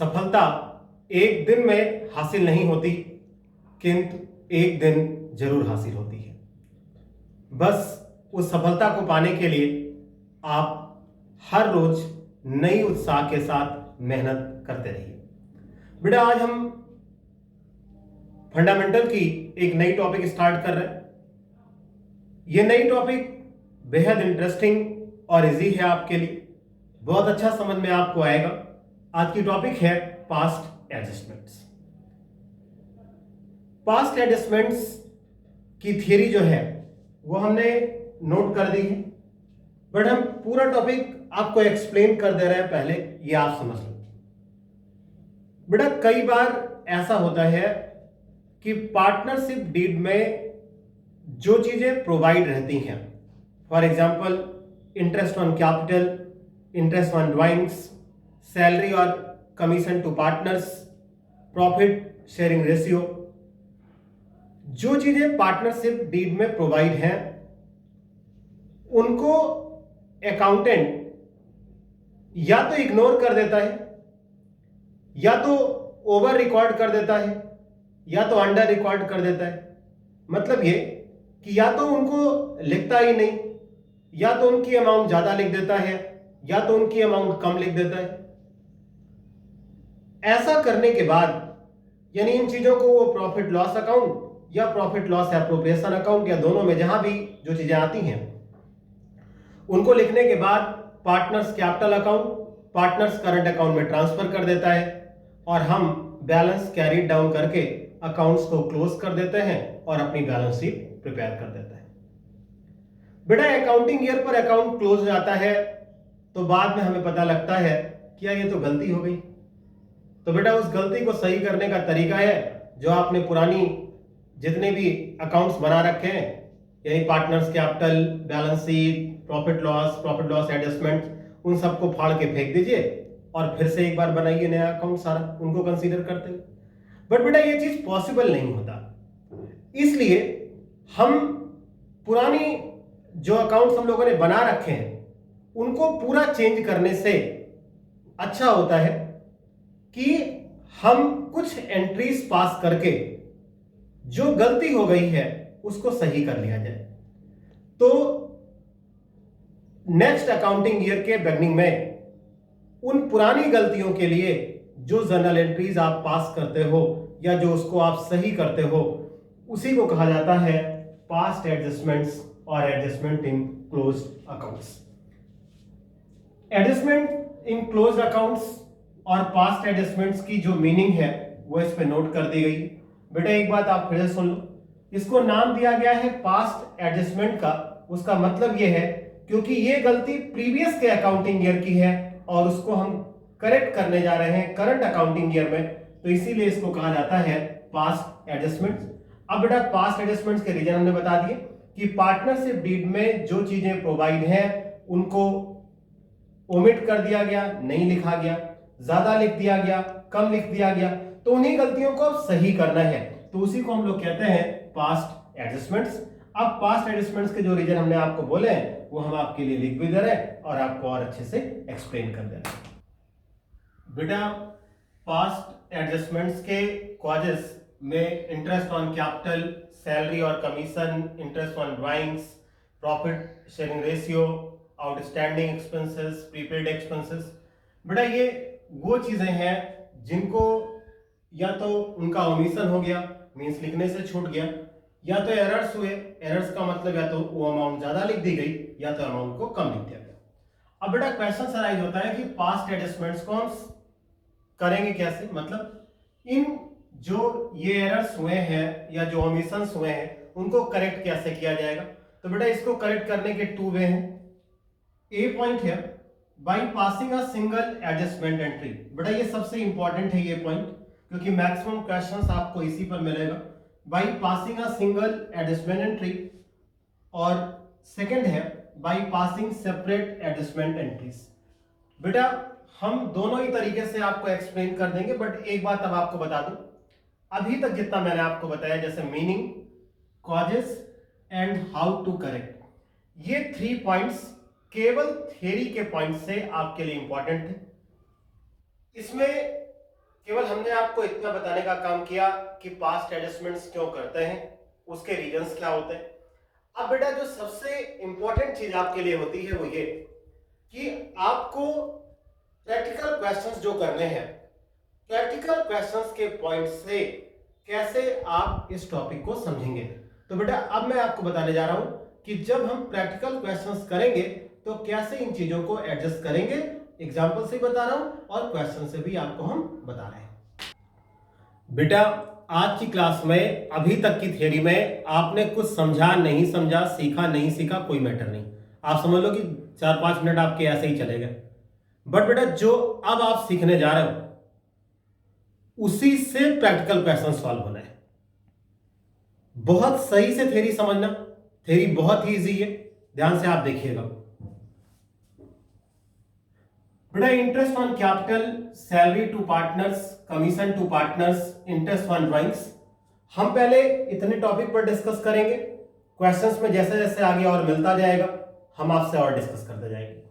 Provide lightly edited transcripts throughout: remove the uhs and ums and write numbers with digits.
सफलता एक दिन में हासिल नहीं होती, किंतु एक दिन जरूर हासिल होती है। बस उस सफलता को पाने के लिए आप हर रोज नई उत्साह के साथ मेहनत करते रहिए। बेटा, आज हम फंडामेंटल की एक नई टॉपिक स्टार्ट कर रहे हैं। यह नई टॉपिक बेहद इंटरेस्टिंग और इजी है आपके लिए, बहुत अच्छा समझ में आपको आएगा। आज की टॉपिक है पास्ट एडजस्टमेंट्स। पास्ट एडजस्टमेंट्स की थियरी जो है वो हमने नोट कर दी है, बट हम पूरा टॉपिक आपको एक्सप्लेन कर दे रहे हैं, पहले ये आप समझ लो। बेटा, कई बार ऐसा होता है कि पार्टनरशिप डीड में जो चीजें प्रोवाइड रहती हैं, for example interest on capital, interest on drawings, salary और commission to partners, profit sharing ratio, जो चीजें पार्टनरशिप डीड में प्रोवाइड हैं उनको अकाउंटेंट या तो इग्नोर कर देता है, या तो ओवर रिकॉर्ड कर देता है, या तो अंडर रिकॉर्ड कर देता है। मतलब ये कि या तो उनको लिखता ही नहीं, या तो उनकी अमाउंट ज्यादा लिख देता है, या तो उनकी अमाउंट कम लिख देता है। ऐसा करने के बाद यानी इन चीजों को वो प्रॉफिट लॉस अकाउंट या प्रॉफिट लॉस एप्रोप्रिएशन अकाउंट या दोनों में जहां भी जो चीजें आती हैं उनको लिखने के बाद partners capital account, partners current account में ट्रांसफर कर देता है और हम बैलेंस कैरी डाउन करके अकाउंट्स को क्लोज कर देते हैं और अपनी बैलेंस शीट प्रिपेयर कर देता है। बेटा, अकाउंटिंग ईयर पर अकाउंट क्लोज हो जाता है तो बाद में हमें पता लगता है कि यार ये तो गलती हो गई। तो बेटा, उस गलती को सही करने का तरीका है जो आपने पुरानी जितने भी अकाउंट्स बना रखे हैं, यही partners capital, balance sheet, profit loss adjustment, उन सबको फाड़ के फेंक दीजिए और फिर से एक बार बनाइए नया अकाउंट, सारा उनको कंसीडर करते हुए। बट बेटा, ये चीज पॉसिबल नहीं होता, इसलिए हम पुरानी जो अकाउंट्स हम लोगों ने बना रखे हैं उनको पूरा चेंज करने से अच्छा होता है कि हम कुछ एंट्रीज पास करके जो गलती हो गई है उसको सही कर लिया जाए। तो नेक्स्ट अकाउंटिंग ईयर के बिगनिंग में उन पुरानी गलतियों के लिए जो जर्नल एंट्रीज आप पास करते हो या जो उसको आप सही करते हो, उसी को कहा जाता है पास्ट एडजस्टमेंट्स और adjustment in close accounts. Adjustment in close accounts और पास्ट एडजस्टमेंट्स की जो मीनिंग है वो इस पे नोट कर दी गई। बेटा, एक बात आप फिर से सुन लो, इसको नाम दिया गया है पास्ट एडजस्टमेंट का। उसका मतलब यह है क्योंकि ये गलती प्रीवियस के अकाउंटिंग ईयर की है और उसको हम करेक्ट करने जा रहे हैं करंट अकाउंटिंग ईयर में, तो इसीलिए इसको कहा जाता है पास्ट एडजस्टमेंट्स। अब बेटा, पास्ट एडजस्टमेंट्स के रीजन हमने बता दिए कि पार्टनरशिप डीड में जो चीजें प्रोवाइड हैं उनको ओमिट कर दिया गया, नहीं लिखा गया, ज्यादा लिख दिया गया, कम लिख दिया गया, तो उन्हीं गलतियों को सही करना है, तो उसी को हम लोग कहते हैं पास्ट एडजस्टमेंट्स। अब पास्ट एडजस्टमेंट्स के जो रीजन हमने आपको बोले हैं वो हम आपके लिए लिख भी दे रहे हैं और आपको और अच्छे से एक्सप्लेन कर दे रहे हैं। बेटा, पास्ट एडजस्टमेंट्स के कॉजेस में इंटरेस्ट ऑन कैपिटल, सैलरी और commission, interest on drawings, profit sharing ratio, outstanding expenses, prepaid expenses. बेटा, ये वो चीजें हैं जिनको या तो उनका ओमिशन हो गया, मींस लिखने से छूट गया, या तो एरर्स हुए। एरर्स का मतलब या तो वो अमाउंट ज्यादा लिख दी गई या तो अमाउंट को कम लिख दिया गया। अब बेटा, क्वेश्चन अराइज होता है कि पास्ट एडजस्टमेंट्स को हम करेंगे कैसे, मतलब इन जो ये एरर्स हुए हैं या जो ओमिशंस हुए हैं उनको करेक्ट कैसे किया जाएगा। तो बेटा, इसको करेक्ट करने के टू वे हैं। ए पॉइंट है by passing a single adjustment entry. बेटा, ये सबसे इंपॉर्टेंट है ये पॉइंट, क्योंकि मैक्सिमम क्वेश्चंस आपको इसी पर मिलेगा। By passing a single adjustment entry, और सेकंड है by passing separate adjustment entries. बेटा, हम दोनों ही तरीके से आपको एक्सप्लेन कर देंगे, बट एक बात अब आपको बता दूं, अभी तक जितना मैंने आपको बताया, जैसे meaning, causes and how to correct, ये 3 पॉइंट्स केवल थ्योरी के पॉइंट से आपके लिए इंपॉर्टेंट थे। इसमें केवल हमने आपको इतना बताने का काम किया कि पास्ट एडजस्टमेंट्स क्यों करते हैं, उसके रीजंस क्या होते हैं। अब बेटा जो सबसे इंपॉर्टेंट चीज आपके लिए होती है वो ये कि आपको प्रैक्टिकल क्वेश्चंस जो करने हैं, प्रैक्टिकल क्वेश्चंस के पॉइंट से कैसे आप इस टॉपिक को समझेंगे। तो बेटा अब मैं आपको बताने जा रहा हूं कि जब हम प्रैक्टिकल क्वेश्चंस करेंगे तो कैसे इन चीजों को एडजस्ट करेंगे। एग्जांपल से बता रहा हूं और क्वेश्चन से भी आपको हम बता रहे हैं। बेटा आज की क्लास में अभी तक की थियरी में आपने कुछ समझा नहीं समझा, सीखा नहीं सीखा, कोई मैटर नहीं। आप समझ लो कि 4-5 मिनट आपके ऐसे ही चले गए। बट बेटा जो अब आप सीखने जा रहे हो उसी से प्रैक्टिकल क्वेश्चन सॉल्व होना है। बहुत सही से थ्योरी समझना, थ्योरी बहुत ही इजी है, ध्यान से आप देखिएगा। बेटा interest on capital, salary to partners, commission to partners, interest on drawings, हम पहले इतने टॉपिक पर डिस्कस करेंगे। क्वेश्चंस में जैसे जैसे आगे और मिलता जाएगा हम आपसे और डिस्कस करते जाएंगे।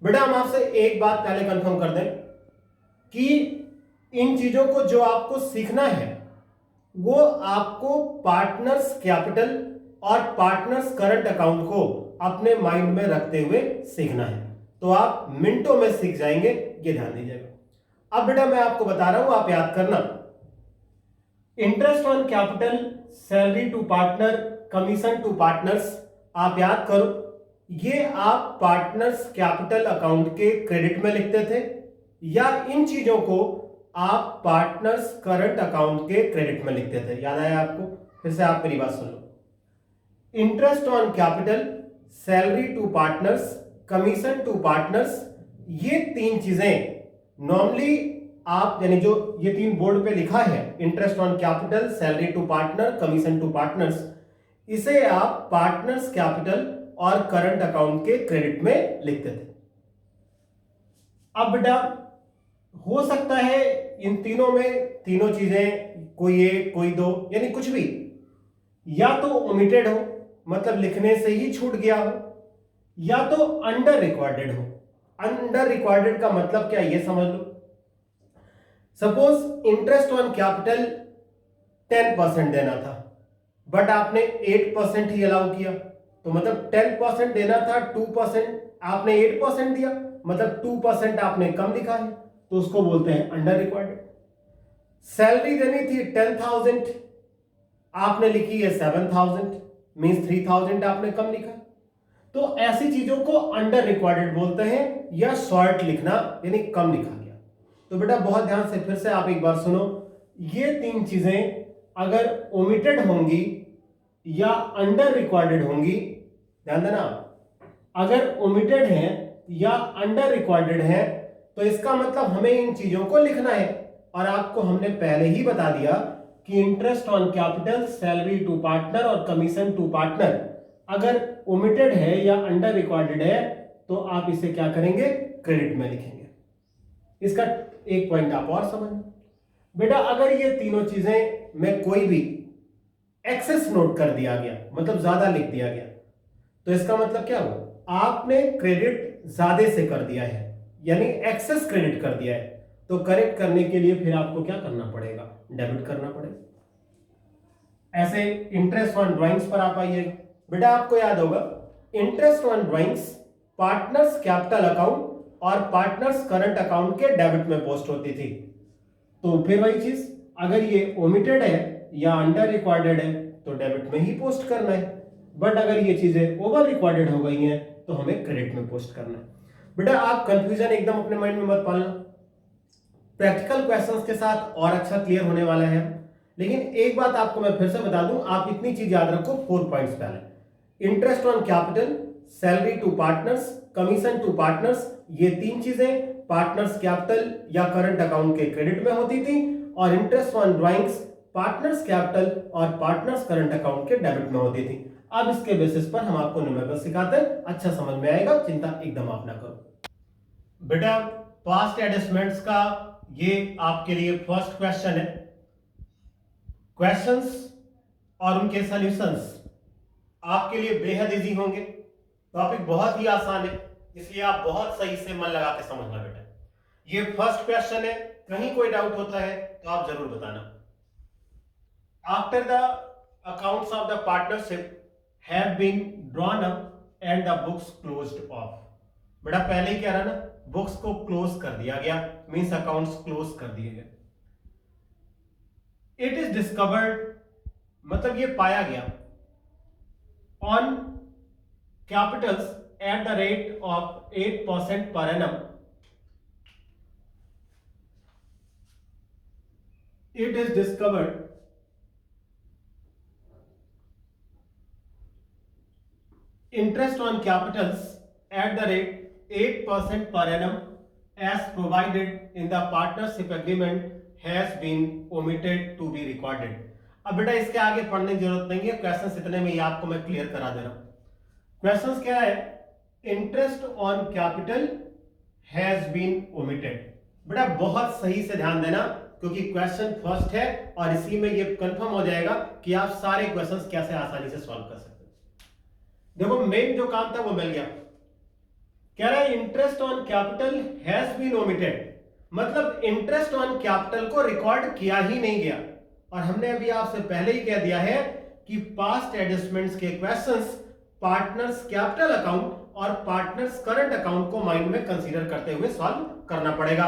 बेटा हम आपसे एक बात पहले कंफर्म कर दें कि इन चीजों को जो आपको सीखना है वो आपको पार्टनर्स कैपिटल और पार्टनर्स करंट अकाउंट को अपने माइंड में रखते हुए सीखना है। तो आप मिनटों में सीख जाएंगे, ये ध्यान दीजिएगा। अब बेटा मैं आपको बता रहा हूं, आप याद करना। Interest on capital, salary to partner, commission to partners, आप याद करो ये आप पार्टनर्स कैपिटल अकाउंट के क्रेडिट में लिखते थे या इन चीजों को आप पार्टनर्स करंट अकाउंट के क्रेडिट में लिखते थे। याद आया आपको? फिर से आप मेरी बात सुन लो। Interest on capital, salary to partners, commission to partners, ये तीन चीजें नॉर्मली आप यानी जो ये तीन बोर्ड पे लिखा है interest on capital, salary to partner, commission to partners, इसे आप पार्टनर्स कैपिटल और करंट अकाउंट के क्रेडिट में लिखते थे। अब बेटा हो सकता है इन तीनों में तीनों चीजें कोई एक कोई दो यानी कुछ भी या तो ओमिटेड हो, मतलब लिखने से ही छूट गया हो, या तो अंडर रिकॉर्डेड हो। अंडर रिकॉर्डेड का मतलब क्या, ये समझ लो। सपोज इंटरेस्ट ऑन कैपिटल 10% देना था बट आपने 8% ही अलाउ किया, तो मतलब 10% देना था, 2% आपने 8% दिया, मतलब 2% आपने कम लिखा है, तो उसको बोलते हैं अंडर रिकॉर्डेड। सैलरी देनी थी 10,000, आपने लिखी है 7,000, मींस 3,000 आपने कम लिखा। तो ऐसी चीजों को अंडर रिकॉर्डेड बोलते हैं या शॉर्ट लिखना यानी कम लिखा गया। तो बेटा बहुत ध्यान से फिर से आप एक बार सुनो, ये तीन चीजें अगर ओमिटेड होंगी या अंडर रिकॉर्डेड होंगी, ध्यान देना, अगर ओमिटेड है या अंडर रिकॉर्डेड है तो इसका मतलब हमें इन चीजों को लिखना है। और आपको हमने पहले ही बता दिया कि interest on capital, salary to partner और कमीशन टू पार्टनर अगर ओमिटेड है या अंडर रिकॉर्डेड है तो आप इसे क्या करेंगे, क्रेडिट में लिखेंगे। इसका एक पॉइंट आप और समझ बेटा, अगर ये तीनों चीजें में कोई भी एक्सेस नोट कर दिया गया, मतलब ज्यादा लिख दिया गया, तो इसका मतलब क्या हुआ, आपने क्रेडिट ज्यादा से कर दिया है यानी एक्सेस क्रेडिट कर दिया है। तो करेक्ट करने के लिए फिर आपको क्या करना पड़ेगा, डेबिट करना पड़ेगा। ऐसे इंटरेस्ट ऑन ड्राइंग्स पर आप आइए। बेटा आपको याद होगा interest on drawings partners capital account और पार्टनर्स करंट अकाउंट के डेबिट में पोस्ट होती थी। तो फिर वही चीज, अगर ये ओमिटेड है या अंडर रिकॉर्डेड है तो डेबिट में ही पोस्ट करना है, बट अगर ये चीजें ओवर रिकॉर्डेड हो गई हैं तो हमें क्रेडिट में पोस्ट करना है। बेटा आप कंफ्यूजन एकदम अपने माइंड में मत पालना, प्रैक्टिकल क्वेश्चंस के साथ और अच्छा क्लियर होने वाला है। लेकिन एक बात आपको मैं फिर से बता दूं, आप इतनी चीज याद रखो, 4 पॉइंट्स पहले, interest on capital, salary to partners, commission to partners, ये तीन चीजें पार्टनर्स कैपिटल या करंट अकाउंट के क्रेडिट में होती थी, और interest on drawings partners capital और पार्टनर्स करंट अकाउंट के डेबिट में होती थी। अब इसके बेसिस पर हम आपको न्यूमेरिकल सिखाते हैं, अच्छा समझ में आएगा, चिंता एकदम आप ना करो। बेटा पास्ट एडजस्टमेंट्स का ये आपके लिए फर्स्ट क्वेश्चन है। क्वेश्चंस और उनके सॉल्यूशंस आपके लिए बेहद इजी होंगे। टॉपिक बहुत ही आसान है, इसलिए आप बहुत सही से मन लगा के समझना बेटा। ये फर्स्ट क्वेश्चन है कहीं कोई डाउट होता है तो आप जरूर बताना। After the accounts of the partnership have been drawn up and the books closed off. बेटा पहले ही कह रहा ना, बुक्स को क्लोज कर दिया गया, मींस अकाउंट्स क्लोज कर दिए गए। इट इज डिस्कवर्ड मतलब ये पाया गया, on Capitals at the rate of 8% per annum. It is discovered interest on capitals at the rate 8% per annum as provided in the partnership agreement has been omitted to be recorded। अब बेटा इसके आगे पढ़ने की जरूरत नहीं है, questions इतने में ही आपको मैं क्लियर करा दे रहा हूं। क्वेश्चंस क्या है? Interest on capital has been omitted. बेटा बहुत सही से ध्यान देना, क्योंकि क्वेश्चन फर्स्ट है और इसी में ये कंफर्म हो जाएगा कि आप सारे क्वेश्चंस कैसे आसानी से सॉल्व कर सकते हैं। देखो मेन जो काम था वो मिल गया। कह रहा है interest on capital has been omitted, मतलब इंटरेस्ट ऑन कैपिटल को रिकॉर्ड किया ही नहीं गया। और हमने अभी आपसे पहले ही कह दिया है कि पास्ट एडजस्टमेंट्स के क्वेश्चंस पार्टनर्स कैपिटल अकाउंट और पार्टनर्स करंट अकाउंट को माइंड में कंसीडर करते हुए सॉल्व करना पड़ेगा।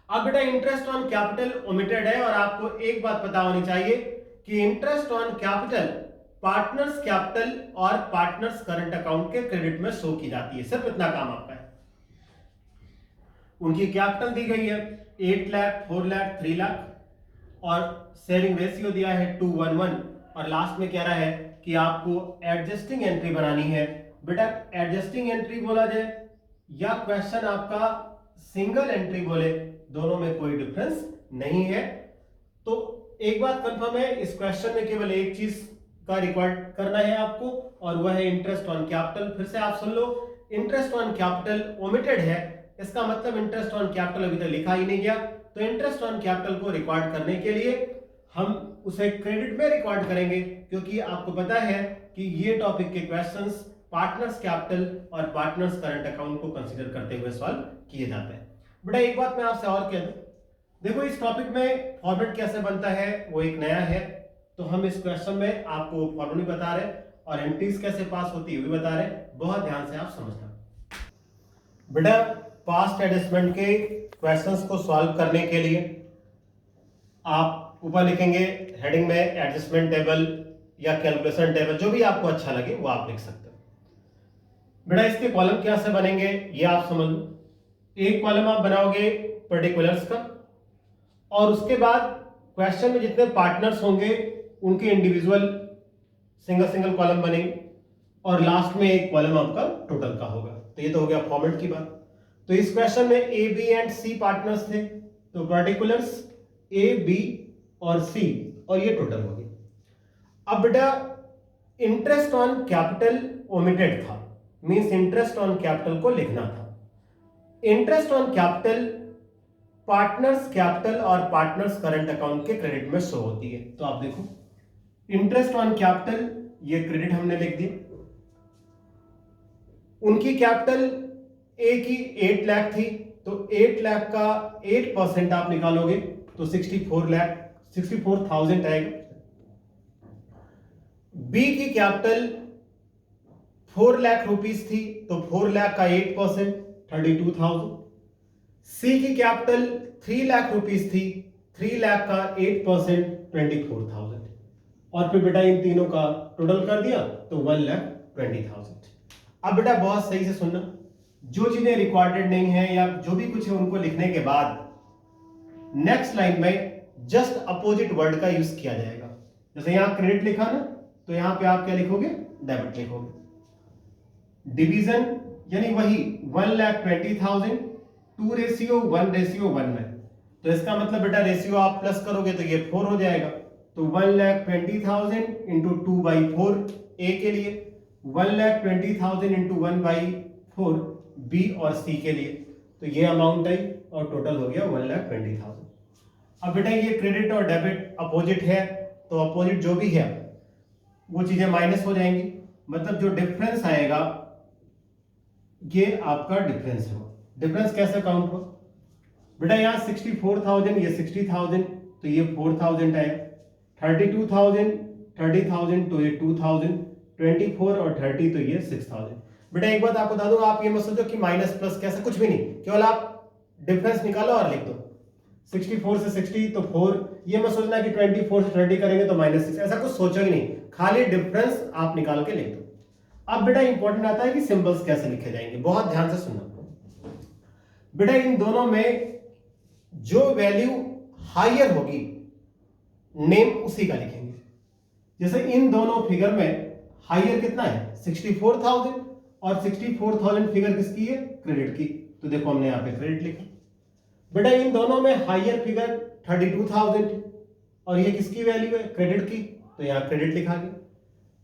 अब बेटा इंटरेस्ट ऑन कैपिटल ओमिटेड है, और आपको एक बात पता होनी चाहिए कि interest on capital partners capital और पार्टनर्स करंट अकाउंट के क्रेडिट में शो की जाती है। सिर्फ इतना काम आपका है। उनकी कैपिटल दी गई है 8 लाख, 4 लाख, 3 लाख और शेयरिंग रेशियो दिया है 2:1 और लास्ट में कह रहा है कि आपको एडजस्टिंग एंट्री बनानी है। बेटा एडजस्टिंग एंट्री बोला जाए या क्वेश्चन आपका सिंगल एंट्री बोले, दोनों में कोई डिफरेंस नहीं है। तो एक बात कंफर्म है, इस क्वेश्चन में केवल एक चीज का रिकॉर्ड करना है आपको, और वह है इंटरेस्ट ऑन कैपिटल। फिर से आप सुन लो, इंटरेस्ट ऑन कैपिटल ओमिटेड है, इसका मतलब इंटरेस्ट ऑन कैपिटल अभी तक लिखा ही नहीं गया। तो इंटरेस्ट ऑन कैपिटल को रिकॉर्ड करने के लिए हम उसे क्रेडिट में रिकॉर्ड करेंगे, क्योंकि आपको पता है कि ये टॉपिक के क्वेश्चंस पार्टनर्स कैपिटल और पार्टनर्स करंट अकाउंट को कंसीडर करते हुए सॉल्व किए जाते हैं। बेटा एक बात मैं आपसे और कह दूं, देखो इस टॉपिक में फॉर्मेट कैसे बनता है वो एक नया है, तो हम इस क्वेश्चन में आपको फॉर्मूला बता रहे और एंट्रीज कैसे पास होती है वो भी बता रहे। बहुत ध्यान से आप समझना। बेटा पास्ट एडजस्टमेंट के क्वेश्चंस को सॉल्व करने के लिए आप ऊपर लिखेंगे हेडिंग में एडजस्टमेंट टेबल या कैलकुलेशन टेबल, जो भी आपको अच्छा लगे वो आप लिख सकते हो। बेटा इसके कॉलम कैसे बनेंगे ये आप समझ लो। एक कॉलम आप बनाओगे पर्टिकुलर्स का, और उसके बाद क्वेश्चन में जितने पार्टनर्स होंगे उनके इंडिविजुअल सिंगल कॉलम बनेंगे, और लास्ट में एक कॉलम आपका टोटल का होगा। तो ये तो हो गया फॉर्मेट की बात। तो इस क्वेश्चन में ए, बी एंड सी पार्टनर्स थे, तो पर्टिकुलर्स ए, बी और सी, और ये टोटल हो गया। अब बेटा इंटरेस्ट ऑन कैपिटल ओमिटेड था, मींस इंटरेस्ट ऑन कैपिटल को लिखना था। Interest on capital partners capital और पार्टनर्स करंट अकाउंट के क्रेडिट में शो होती है। तो आप देखो इंटरेस्ट ऑन कैपिटल ये क्रेडिट हमने लिख दी। उनकी कैपिटल ए की 8 लाख थी, तो 8 लाख का 8% आप निकालोगे तो 64,000 आएगा। बी की कैपिटल 4 लाख रुपीस थी, तो 4 लाख का 8% 32,000। सी की कैपिटल 3 लाख रुपीस थी, 3 लाख का 8% 24,000। और फिर बेटा इन तीनों का टोटल कर दिया तो 1,20,000। अब बेटा बहुत सही से सुनना, जो चीजें रिकॉर्डेड नहीं है या जो भी कुछ है उनको लिखने के बाद नेक्स्ट लाइन में जस्ट अपोजिट वर्ड का यूज किया जाएगा। जैसे यहां क्रेडिट लिखा ना, तो यहां पे आप क्या लिखोगे? डेबिट लिखोगे। डिवीजन यानी वही 1,20,000 2:1:1 में, तो इसका मतलब बेटा रेशियो आप प्लस करोगे तो ये 4 हो जाएगा। तो 1,20,000 इंटू 2/4 ए के लिए, 1,20,000 इंटू 1/4 बी और सी के लिए, तो ये अमाउंट आई और टोटल हो गया 1,20,000। अब बेटा ये क्रेडिट और डेबिट अपोजिट है, तो अपोजिट जो भी है वो चीजें माइनस हो जाएंगी, मतलब जो डिफरेंस आएगा ये आपका डिफरेंस है। डिफरेंस कैसे काउंट हो? बेटा यहाँ 64,000, ये 60,000, तो ये 4,000 आएगा, 32,000, 30,000, तो ये 2,000, 24 और 30, तो ये 6,000। बेटा एक बात आपको बता दूं, आप ये मत सोचो कि माइनस प्लस कैसे, कुछ भी नहीं, केवल आप डिफरेंस निकालो और लिख दो। 64 से 60 तो 4, ये मत सोचना कि 24 से 30 करेंगे तो -6, ऐसा कुछ सोचो ही नहीं, खाली डिफरेंस आप निकाल के लिख दो। अब बेटा इंपॉर्टेंट आता है कि सिंबल्स कैसे लिखे जाएंगे, बहुत ध्यान से सुनना। बेटा इन दोनों में जो वैल्यू हायर होगी नेम उसी का लिखेंगे। जैसे इन दोनों फिगर में हायर कितना है 64,000, और 64,000 फिगर किसकी है, क्रेडिट की, तो देखो हमने यहां पे क्रेडिट लिखा। बेटा इन दोनों में हायर फिगर 32,000 और ये किसकी वैल्यू है, क्रेडिट की, तो यहां क्रेडिट लिखा गया।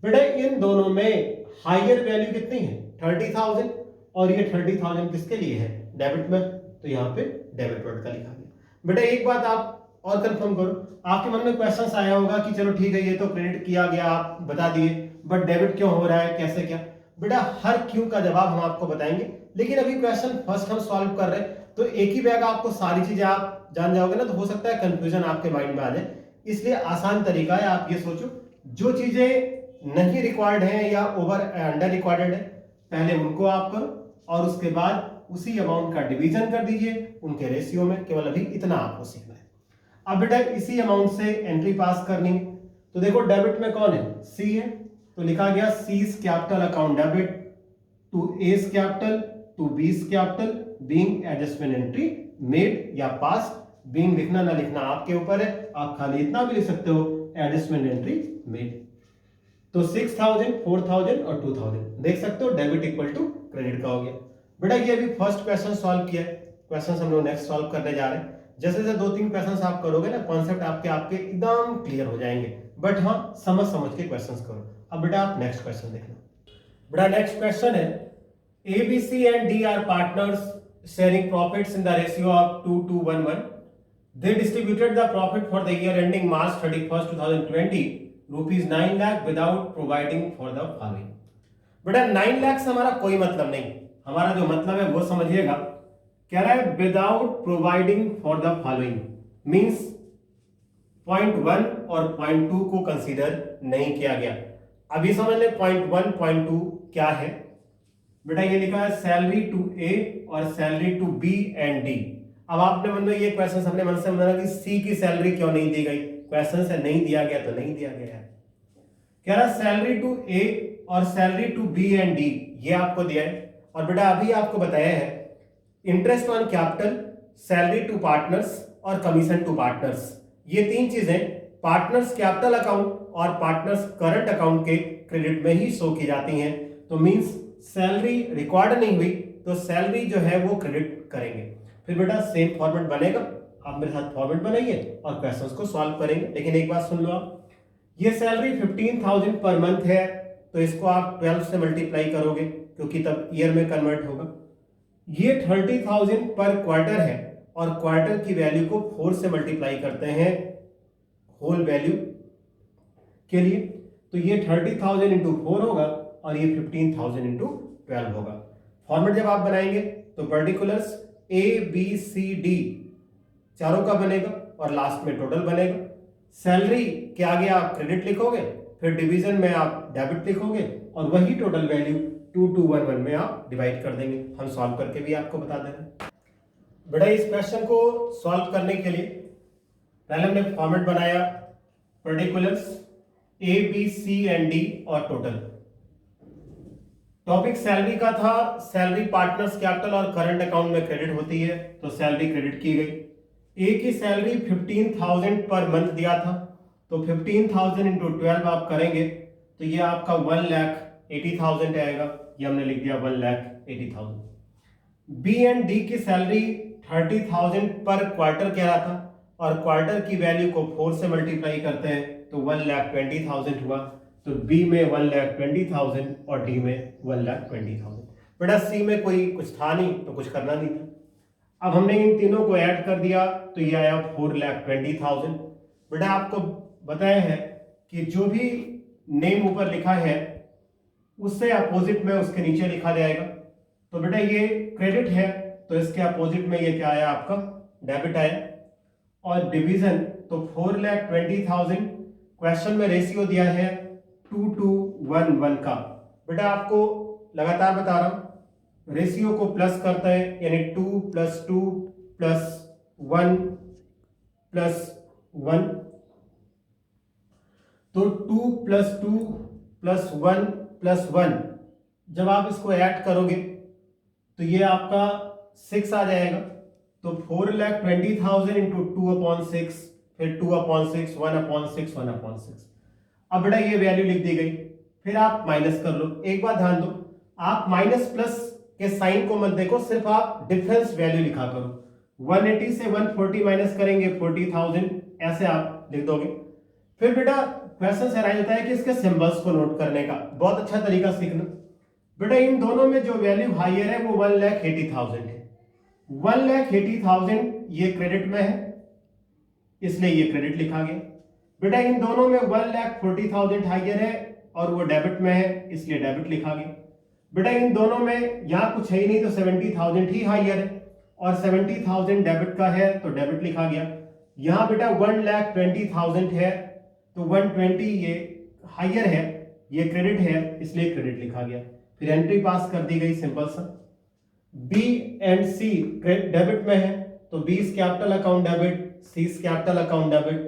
बेटा इन दोनों में हायर वैल्यू कितनी है 30,000, और ये 30,000 किसके लिए है, डेबिट में, तो यहाँ पे डेबिट वर्ड का लिखा गया। बेटा एक बात आप और कंफर्म करो, आपके मन में क्वेश्चन आया होगा कि चलो ठीक है ये तो क्रेडिट किया गया, आप बता दिए, बट डेबिट क्यों हो रहा है, कैसे क्या। बेटा हर क्यों का जवाब हम आपको बताएंगे, लेकिन अभी क्वेश्चन फर्स्ट हम सॉल्व कर रहे हैं, तो एक ही बैग आपको सारी चीजें आप जान जाओगे ना, तो हो सकता है कंफ्यूजन आपके माइंड में आ जाए। इसलिए आसान तरीका है, आप ये सोचो जो चीजें नहीं रिक्वायर्ड है या ओवर अंडर रिक्वायर्ड है पहले उनको आप करो, और उसके बाद उसी अमाउंट का डिवीजन कर दीजिए उनके रेशियो में, केवल अभी इतना आपको सीखना है। अब बेटा इसी अमाउंट से एंट्री पास करनी है, तो देखो डेबिट में कौन है, सी है, तो लिखा गया cease capital account debit to as capital to बीस capital being adjustment entry made या पास। बीइंग लिखना ना लिखना आपके ऊपर है, आप खाली इतना भी लिख सकते हो एडजस्टमेंट एंट्री मेड। तो 6,000, 4,000 और 2,000 देख सकते हो, डेबिट इक्वल टू क्रेडिट का हो गया। बेटा ये अभी फर्स्ट क्वेश्चन सॉल्व किया है, क्वेश्चन हम लोग नेक्स्ट सॉल्व करने जा रहे हैं। जैसे जैसे 2-3 क्वेश्चन आप करोगे ना, कॉन्सेप्ट आपके एकदम क्लियर हो जाएंगे, बट हाँ समझ के क्वेश्चन करो। अब बेटा आप नेक्स्ट क्वेश्चन देखना। बेटा नेक्स्ट क्वेश्चन है, ABC and D are partners sharing profits in the ratio of 2:1. They distributed the profit for the year ending March 31st, 2020 rupees 9 lakh without providing for the following. बेटा 9 लाख से हमारा कोई मतलब नहीं, हमारा जो मतलब है वो समझिएगा। कह रहा है without providing for the following, means point 1 और पॉइंट 2 को कंसीडर नहीं किया गया। अभी समझ ले पॉइंट 1 पॉइंट 2 क्या है। बेटा ये लिखा है सैलरी टू ए और salary to B and D. अब आपने मन में ये क्वेश्चन अपने मन से बना कि सी की सैलरी क्यों नहीं दी गई, क्वेश्चन से नहीं दिया गया तो नहीं दिया गया है। कह रहा सैलरी टू ए और salary to B and D ये आपको दिया है, और बेटा अभी आपको बताया है interest on capital, salary to partners और कमीशन टू पार्टनर्स, ये तीन चीजें पार्टनर्स कैपिटल अकाउंट और पार्टनर्स करंट अकाउंट के क्रेडिट में ही शो की जाती हैं। तो मींस सैलरी रिकॉर्ड नहीं हुई तो सैलरी जो है वो क्रेडिट करेंगे। फिर बेटा सेम फॉर्मेट बनेगा, आप मेरे साथ फॉर्मेट बनाइए और क्वेश्चंस को सॉल्व करेंगे। लेकिन एक बात सुन लो आप, ये सैलरी 15,000 पर मंथ है, तो इसको आप 12 से मल्टीप्लाई करोगे क्योंकि तब ईयर में कन्वर्ट होगा। ये 30,000 पर क्वार्टर है और क्वार्टर की वैल्यू को 4 से मल्टीप्लाई करते हैं होल वैल्यू के लिए, तो ये 30,000 इंटू 4 होगा और ये 15,000 इंटू 12 होगा। फॉर्मेट जब आप बनाएंगे तो particulars A B C D चारों का बनेगा और लास्ट में टोटल बनेगा। सैलरी के आगे आप क्रेडिट लिखोगे, फिर डिवीजन में आप डेबिट लिखोगे और वही टोटल वैल्यू 2211 में आप डिवाइड कर देंगे। हम सॉल्व करके भी आपको बता देंगे। बेटा इस क्वेश्चन को सॉल्व करने के लिए पहले हमने फॉर्मेट बनाया particulars A B C and D और टोटल। टॉपिक सैलरी का था, सैलरी पार्टनर्स कैपिटल और करंट अकाउंट में क्रेडिट होती है तो सैलरी क्रेडिट की गई। ए की सैलरी 15,000 पर मंथ दिया था, तो 15,000 इंटू 12 आप करेंगे तो ये आपका 1,80,000 आएगा, ये हमने लिख दिया 1,80,000। बी एंड डी की सैलरी 30,000 पर क्वार्टर कह रहा था और क्वार्टर की वैल्यू को 4 से मल्टीप्लाई करते हैं तो 1,20,000 हुआ, तो बी में 1,20,000 और डी में 1,20,000। बेटा सी में कोई कुछ था नहीं तो कुछ करना नहीं था। अब हमने इन तीनों को ऐड कर दिया तो ये आया 4,20,000। बेटा आपको बताया है कि जो भी नेम ऊपर लिखा है उससे अपोजिट में उसके नीचे लिखा जाएगा। तो बेटा ये क्रेडिट है तो इसके अपोजिट में ये क्या आया आपका डेबिट आया। और डिवीजन तो 4,20,000, क्वेश्चन में रेशियो दिया है 2:1 का। बेटा आपको लगातार बता रहा हूं, रेशियो को प्लस करते हैं, यानी 2 + 2 + 1 + 1, तो 2 + 2 + 1 + 1, जब आप इसको ऐड करोगे तो ये आपका 6 आ जाएगा। तो 4,20,000 इंटू 2/6, फिर 2/6, 1/6, 1/6। अब बेटा ये वैल्यू लिख दी गई, फिर आप माइनस कर लो। एक बात ध्यान दो, आप माइनस प्लस के साइन को मत देखो, सिर्फ आप डिफरेंस वैल्यू लिखा करो। 180 से 140 माइनस करेंगे 40,000, ऐसे आप लिख दोगे। फिर बेटा क्वेश्चन से होता है कि इसके सिंबल्स को नोट करने का बहुत अच्छा तरीका सीखना। बेटा इन दोनों में जो वैल्यू हाइयर है वो 1,80,000 है। 1,80,000 ये क्रेडिट में है, इसलिए ये क्रेडिट लिखा गया। बेटा इन दोनों में 1,40,000 हाइयर है और वो डेबिट में है, इसलिए डेबिट लिखा गया। बेटा इन दोनों में यहां कुछ है ही नहीं, तो 70,000 ही हाइयर है और 70,000 डेबिट का है, तो डेबिट लिखा गया। यहां बेटा 1,20,000 है, तो 120 ये हाइयर है, ये क्रेडिट है, इसलिए क्रेडिट लिखा गया। फिर एंट्री पास कर दी गई, सिंपल सा। बी एंड सी डेबिट में है, तो B is capital account debit, C is capital account debit.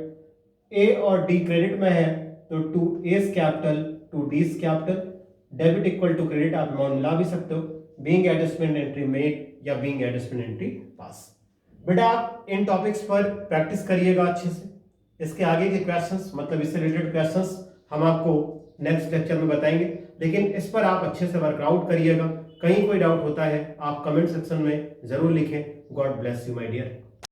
A और डी क्रेडिट में है, तो to A is capital, to D is capital. Debit equal to credit आप अमाउंट मिला भी सकते हो, बीइंग एडजस्टमेंट एंट्री मेड या बीइंग एडजस्टमेंट एंट्री पास। बेटा आप इन टॉपिक्स पर प्रैक्टिस करिएगा अच्छे से। इसके आगे के क्वेश्चंस, मतलब इससे रिलेटेड क्वेश्चंस हम आपको नेक्स्ट लेक्चर में बताएंगे, लेकिन इस पर आप अच्छे से वर्कआउट करिएगा। कहीं कोई डाउट होता है आप कमेंट सेक्शन में जरूर लिखें। God bless you my dear.